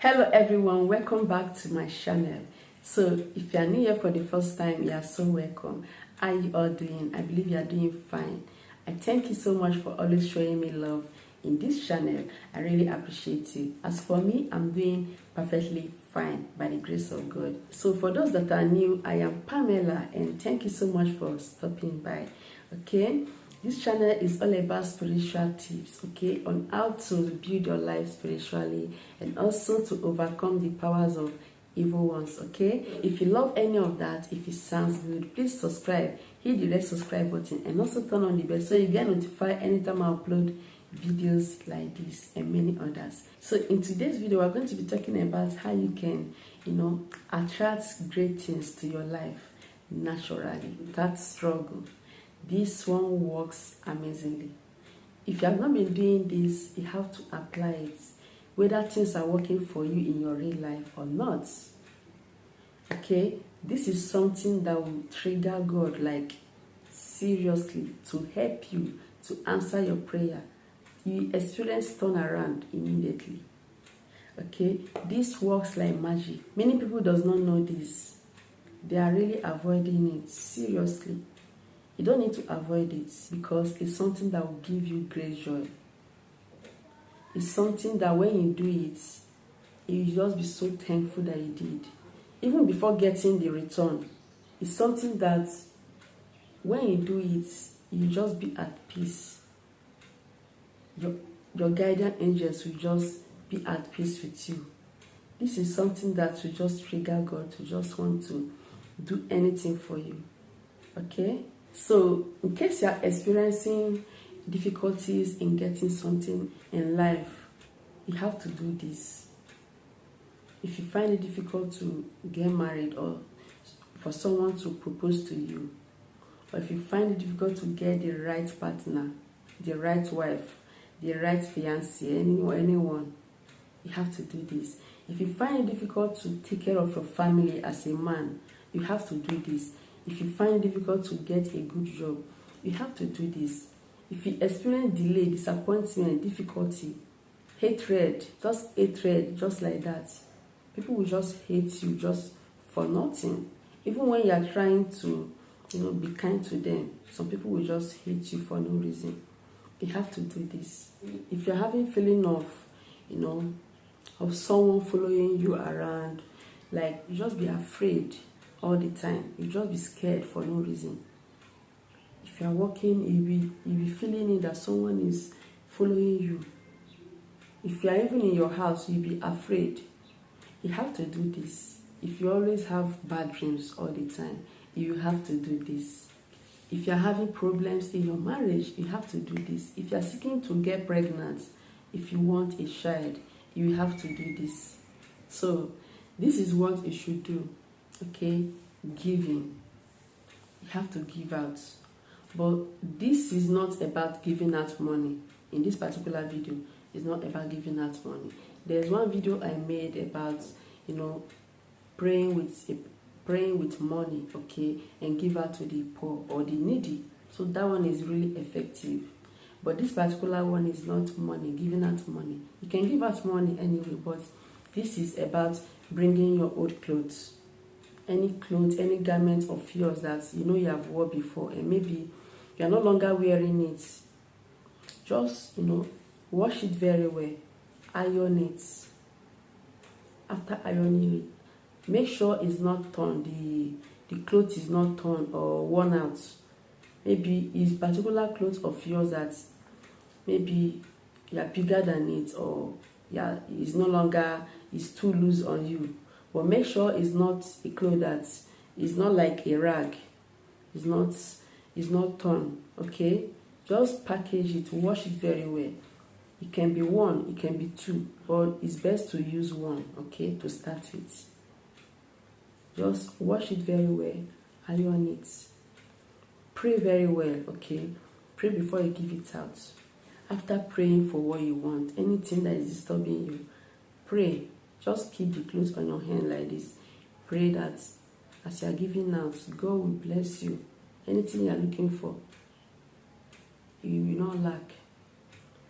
Hello everyone, welcome back to my channel. So if you are new here for the first time, you are so welcome. How are you all doing? I believe you are doing fine. I thank you so much for always showing me love in this channel. I really appreciate it. As for me, I'm doing perfectly fine by the grace of God. So for those that are new, I am Pamela and thank you so much for stopping by. Okay, this channel is all about spiritual tips, okay, on how to build your life spiritually and also to overcome the powers of evil ones, okay. If you love any of that, if it sounds good, please subscribe, hit the red subscribe button and also turn on the bell so you get notified anytime I upload videos like this and many others. So in today's video, we're going to be talking about how you can, attract great things to your life naturally without struggle. This one works amazingly. If you have not been doing this, you have to apply it, whether things are working for you in your real life or not. Okay, this is something that will trigger God, like seriously, to help you to answer your prayer. You experience turnaround immediately. Okay, this works like magic. Many people does not know this. They are really avoiding it. Seriously, you don't need to avoid it because it's something that will give you great joy. It's something that when you do it, you just be so thankful that you did. Even before getting the return, it's something that when you do it, you just be at peace. Your guardian angels will just be at peace with you. This is something that will just trigger God to just want to do anything for you. Okay? So, in case you are experiencing difficulties in getting something in life, you have to do this. If you find it difficult to get married or for someone to propose to you, or if you find it difficult to get the right partner, the right wife, the right fiancé, anyone, you have to do this. If you find it difficult to take care of your family as a man, you have to do this. If you find it difficult to get a good job, you have to do this. If you experience delay, disappointment, difficulty, hatred, just like that, people will just hate you just for nothing. Even when you are trying to, be kind to them, some people will just hate you for no reason. You have to do this. If you're having feeling of, of someone following you around, like you just be afraid all the time, you just be scared for no reason. If you're walking, you'll be feeling it that someone is following you. If you're even in your house, you'll be afraid. You have to do this. If you always have bad dreams all the time, you have to do this. If you're having problems in your marriage, you have to do this. If you're seeking to get pregnant, if you want a child, you have to do this. So this is what you should do. Okay, giving. You have to give out. But this is not about giving out money. In this particular video, it's not about giving out money. There's one video I made about, praying with money, okay, and give out to the poor or the needy. So that one is really effective. But this particular one is not money, giving out money. You can give out money anyway, but this is about bringing your old clothes. Any clothes, any garment of yours that you have worn before and maybe you're no longer wearing it. Just, wash it very well. Iron it. After ironing it, make sure it's not torn. The clothes is not torn or worn out. Maybe it's particular clothes of yours that maybe you're bigger than it or it's no longer, it's too loose on you. But make sure it's not a cloth that is not like a rag. It's not torn. Okay? Just package it, wash it very well. It can be one, it can be two, but it's best to use one, okay, to start with. Just wash it very well, iron it. Pray very well, okay? Pray before you give it out. After praying for what you want, anything that is disturbing you, pray. Just keep the clothes on your hand like this. Pray that as you are giving out, God will bless you. Anything you are looking for, you will not lack.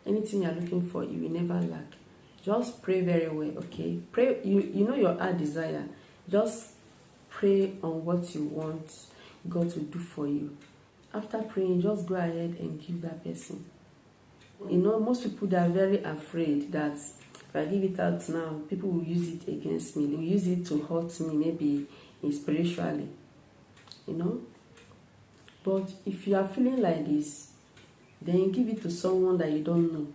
Anything you are looking for, you will never lack. Just pray very well, okay? Pray, you know your heart desire. Just pray on what you want God to do for you. After praying, just go ahead and give that person. You know, most people, they are very afraid that if I give it out now, people will use it against me. They will use it to hurt me, maybe spiritually, you know. But if you are feeling like this, then you give it to someone that you don't know.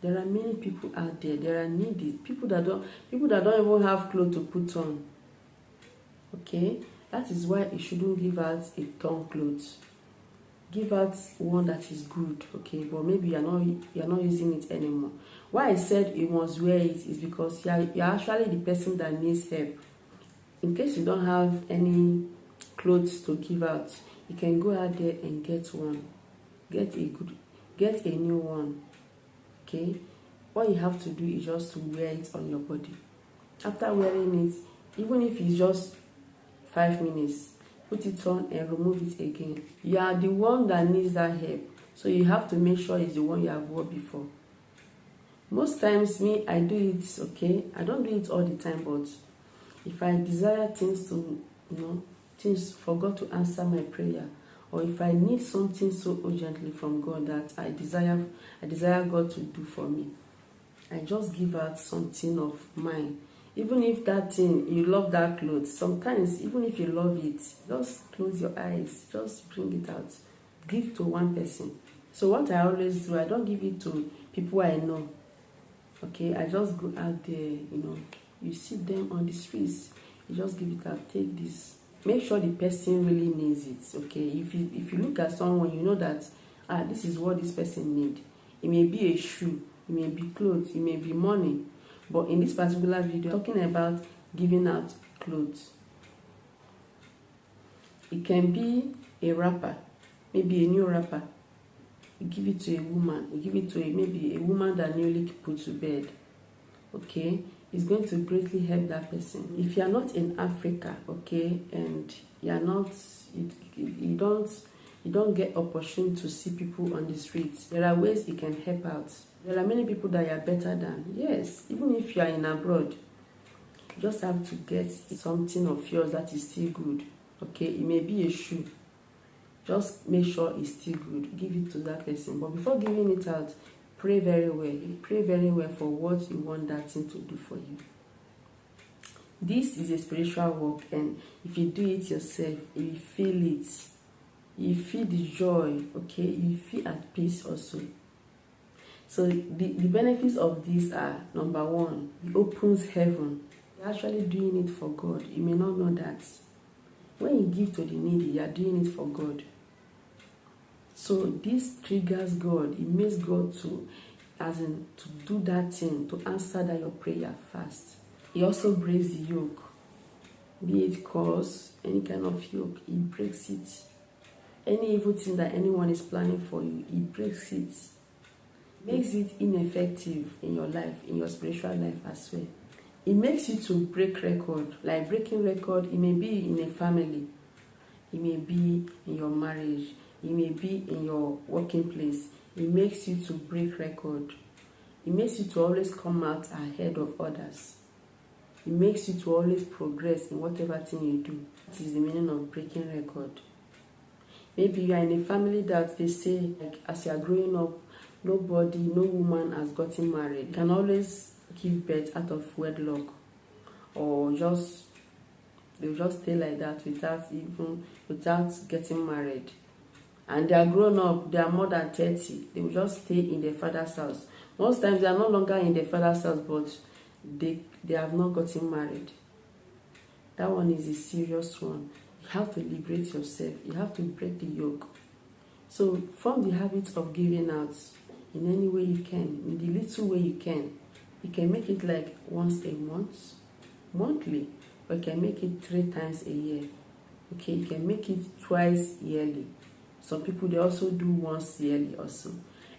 There are many people out there. There are needy people that don't even have clothes to put on. Okay, that is why you shouldn't give out a torn clothes. Give out one that is good, okay, but maybe you're not using it anymore. Why I said you must wear it is because you're actually the person that needs help. In case you don't have any clothes to give out, you can go out there and get one. Get a new one. Okay, what you have to do is just to wear it on your body. After wearing it, even if it's just 5 minutes, put it on and remove it again. You are the one that needs that help, so you have to make sure it's the one you have worn before. Most times, I do it, okay? I don't do it all the time, but if I desire things to, things for God to answer my prayer, or if I need something so urgently from God that I desire God to do for me, I just give out something of mine. Even if that thing, you love that clothes, sometimes even if you love it, just close your eyes, just bring it out, give to one person. So what I always do, I don't give it to people I know, okay? I just go out there, you see them on the streets, you just give it out, take this. Make sure the person really needs it, okay? If you look at someone, you know that this is what this person needs. It may be a shoe, it may be clothes, it may be money. But in this particular video, I'm talking about giving out clothes. It can be a wrapper, maybe a new wrapper. You give it to a woman, you give it to maybe a woman that newly put to bed, okay? It's going to greatly help that person. If you are not in Africa, okay, and you are not, you don't get opportunity to see people on the streets, there are ways you can help out. There are many people that you are better than. Yes, even if you are in abroad, you just have to get something of yours that is still good. Okay, it may be a shoe. Just make sure it's still good. Give it to that person. But before giving it out, pray very well. Pray very well for what you want that thing to do for you. This is a spiritual work, and if you do it yourself, you feel it. You feel the joy, okay? You feel at peace also. So the benefits of this are, number one, it opens heaven. You're actually doing it for God. You may not know that. When you give to the needy, you are doing it for God. So this triggers God. It makes God to do that thing, to answer that your prayer fast. It also breaks the yoke. Be it cause, any kind of yoke, it breaks it. Any evil thing that anyone is planning for you, it breaks it. Makes it ineffective in your life, in your spiritual life as well. It makes you to break record. Like breaking record, it may be in a family, it may be in your marriage, it may be in your working place. It makes you to break record. It makes you to always come out ahead of others. It makes you to always progress in whatever thing you do. That is the meaning of breaking record. Maybe you are in a family that they say, like, as you are growing up, no woman has gotten married. You can always give birth out of wedlock, or they'll just stay like that without getting married. And they are grown up, they are more than 30. They will just stay in their father's house. Most times they are no longer in their father's house, but they have not gotten married. That one is a serious one. You have to liberate yourself. You have to break the yoke. So form the habit of giving out in any way you can, in the little way you can. You can make it like once a month, monthly, or you can make it 3 times a year. Okay, you can make it twice yearly. Some people, they also do once yearly also.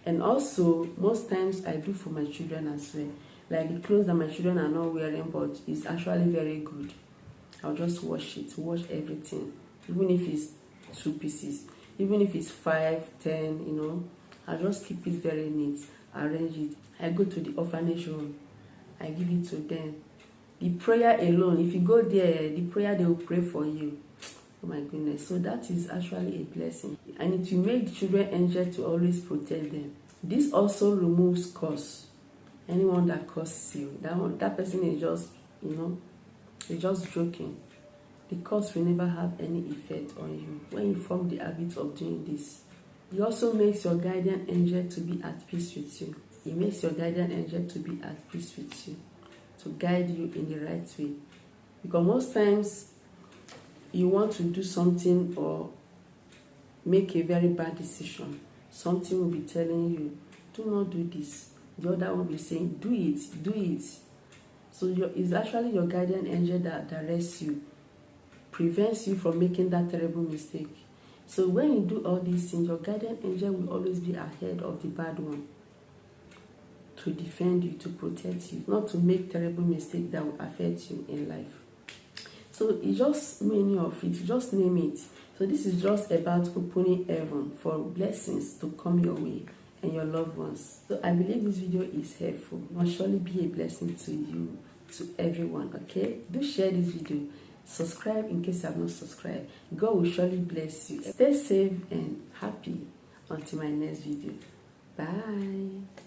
And also, most times I do for my children as well. Like the clothes that my children are not wearing, but it's actually very good. I'll just wash everything. Even if it's 2 pieces, even if it's 5, 10, I'll just keep it very neat, arrange it. I go to the orphanage home. I give it to them. The prayer alone, if you go there, the prayer they will pray for you. Oh my goodness. So that is actually a blessing. And it will make the children angel to always protect them. This also removes curse. Anyone that curses you, that person is just, they're just joking. The curse will never have any effect on you when you form the habit of doing this. It also makes your guardian angel to be at peace with you. It makes your guardian angel to be at peace with you, to guide you in the right way. Because most times you want to do something or make a very bad decision. Something will be telling you, do not do this. The other will be saying, do it, do it. So it's actually your guardian angel that directs you, prevents you from making that terrible mistake. So when you do all these things, your guardian angel will always be ahead of the bad one, to defend you, to protect you, not to make terrible mistakes that will affect you in life. So it's just many of it, just name it. So this is just about opening heaven for blessings to come your way and your loved ones. So I believe this video is helpful. It must surely be a blessing to you, to everyone, okay? Do share this video. Subscribe in case you have not subscribed. God will surely bless you. Stay safe and happy until my next video. Bye.